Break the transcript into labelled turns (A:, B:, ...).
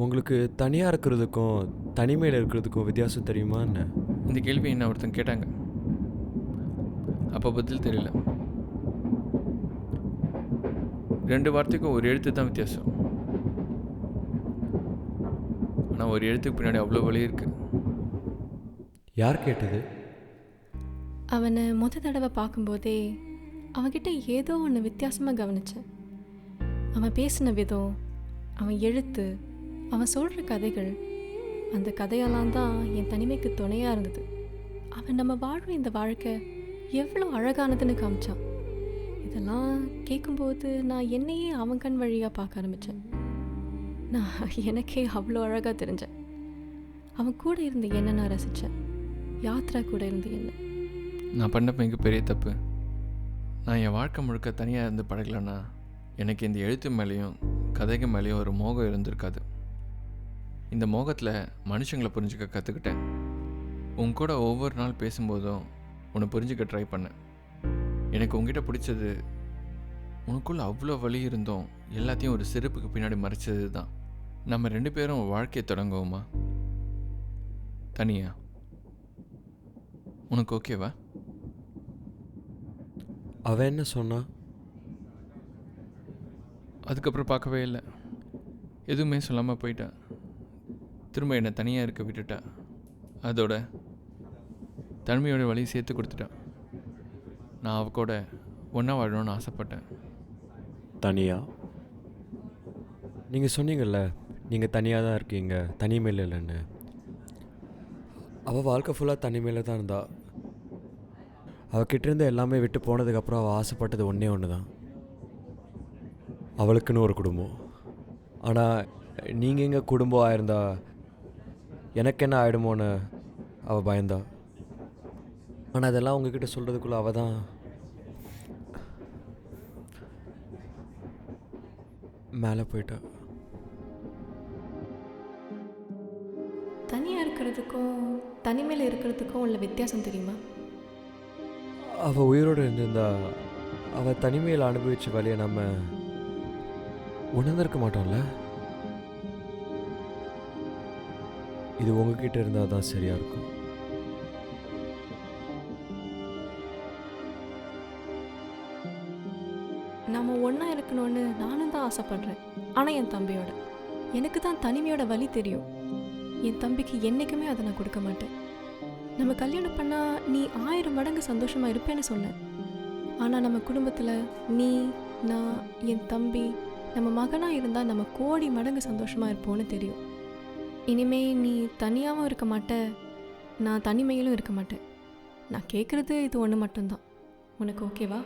A: உங்களுக்கு தனியாக இருக்கிறதுக்கும் தனிமையில் இருக்கிறதுக்கும் வித்தியாசம் தெரியுமா என்ன?
B: இந்த கேள்வி என்ன ஒருத்தன் கேட்டாங்க. அப்போ பதில் தெரியல. 2 வார்த்தைக்கும் ஒரு எழுத்து தான் வித்தியாசம். ஆனால் ஒரு எழுத்துக்கு பின்னாடி அவ்வளோ வழி இருக்குது.
A: யார் கேட்டது?
C: அவனை தடவை பார்க்கும்போதே அவன்கிட்ட ஏதோ ஒன்று வித்தியாசமாக கவனித்தேன். அவன் பேசின விதம், அவன் எழுத்து, அவன் சொல்கிற கதைகள், அந்த கதையெல்லாம் தான் என் தனிமைக்கு துணையாக இருந்தது. அவன் நம்ம வாழ்கிற இந்த வாழ்க்கை எவ்வளோ அழகானதுன்னு காமிச்சான். இதெல்லாம் கேட்கும்போது நான் என்னையே அவன் கண் வழியாக பார்க்க ஆரம்பித்தேன். நான் எனக்கே அவ்வளோ அழகாக தெரிஞ்சேன். அவன் கூட இருந்த என்ன நான் ரசித்தேன். யாத்ரா கூட இருந்த என்ன
B: நான் பண்ண மிகப்பெரிய தப்பு. நான் என் வாழ்க்கை முழுக்க தனியாக இருந்து பழகலைன்னா எனக்கு இந்த எழுத்து மேலேயும் கதைகள் மேலேயும் ஒரு மோகம் இருந்திருக்காது. இந்த மோகத்தில் மனுஷங்களை புரிஞ்சுக்க கற்றுக்கிட்டேன். உன் கூட ஒவ்வொரு நாள் பேசும்போதும் உன்னை புரிஞ்சுக்க ட்ரை பண்ணேன். எனக்கு உங்ககிட்ட பிடிச்சது உனக்குள்ளே அவ்வளோ வலி இருந்தோம் எல்லாத்தையும் ஒரு சிறப்புக்கு பின்னாடி மறைச்சது தான். நம்ம 2 பேரும் வாழ்க்கையை தொடங்குவோமா தனியா? உனக்கு ஓகேவா?
A: அவன் என்ன சொன்னா?
B: அதுக்கப்புறம் பார்க்கவே இல்லை. எதுவுமே சொல்லாமல் போயிட்டா. திரும்ப என்னை தனியாக இருக்க விட்டுட்டா. அதோட தனிமையோட வழியை சேர்த்து கொடுத்துட்டா. நான் அவ கூட ஒன்றா வாழணும்னு ஆசைப்பட்டேன்.
A: தனியாக? நீங்கள் சொன்னீங்கல்ல நீங்கள் தனியாக தான் இருக்கீங்க, தனிமையில் இல்லைன்னு. அவள் வாழ்க்கை ஃபுல்லாக தனிமையில் தான் இருந்தா. அவகிட்டேருந்து எல்லாமே விட்டு போனதுக்கப்புறம் அவள் ஆசைப்பட்டது ஒன்று தான், அவளுக்குன்னு ஒரு குடும்பம். ஆனால் நீங்கள் எங்கே குடும்பம் ஆயிருந்தா எனக்கு என்ன ஆகிடுமோன்னு அவள் பயந்தா. ஆனால் அதெல்லாம் உங்ககிட்ட சொல்கிறதுக்குள்ளே அவள் தான் மேலே போயிட்டா.
C: தனியாக இருக்கிறதுக்கும் தனிமையில் இருக்கிறதுக்கும் உள்ள வித்தியாசம் தெரியுமா?
A: அவள் உயிரோடு இருந்திருந்தா அவள் தனிமையில் அனுபவித்த வழியை நம்ம உணர்ந்திருக்க மாட்டோம்ல. இது உங்ககிட்ட இருந்தால் தான் சரியாக இருக்கும்.
C: நம்ம ஒன்றா இருக்கணும்னு நானும் தான் ஆசைப்படுறேன். ஆனால் என் தம்பியோட எனக்கு தான் தனிமையோட வலி தெரியும். என் தம்பிக்கு என்றைக்குமே அதை நான் கொடுக்க மாட்டேன். நம்ம கல்யாணம் பண்ணால் நீ 1000 மடங்கு சந்தோஷமாக இருப்பேன்னு சொன்னேன். ஆனால் நம்ம குடும்பத்தில் நீ, நான், என் தம்பி, நம்ம மகனாக இருந்தால் நம்ம கோடி மடங்கு சந்தோஷமாக இருப்போன்னு தெரியும். இனிமே நீ தனியாகவும் இருக்க மாட்டேன், நான் தனிமையிலும் இருக்க மாட்டேன். நான் கேட்குறது இது ஒன்று மட்டும்தான். உனக்கு ஓகேவா?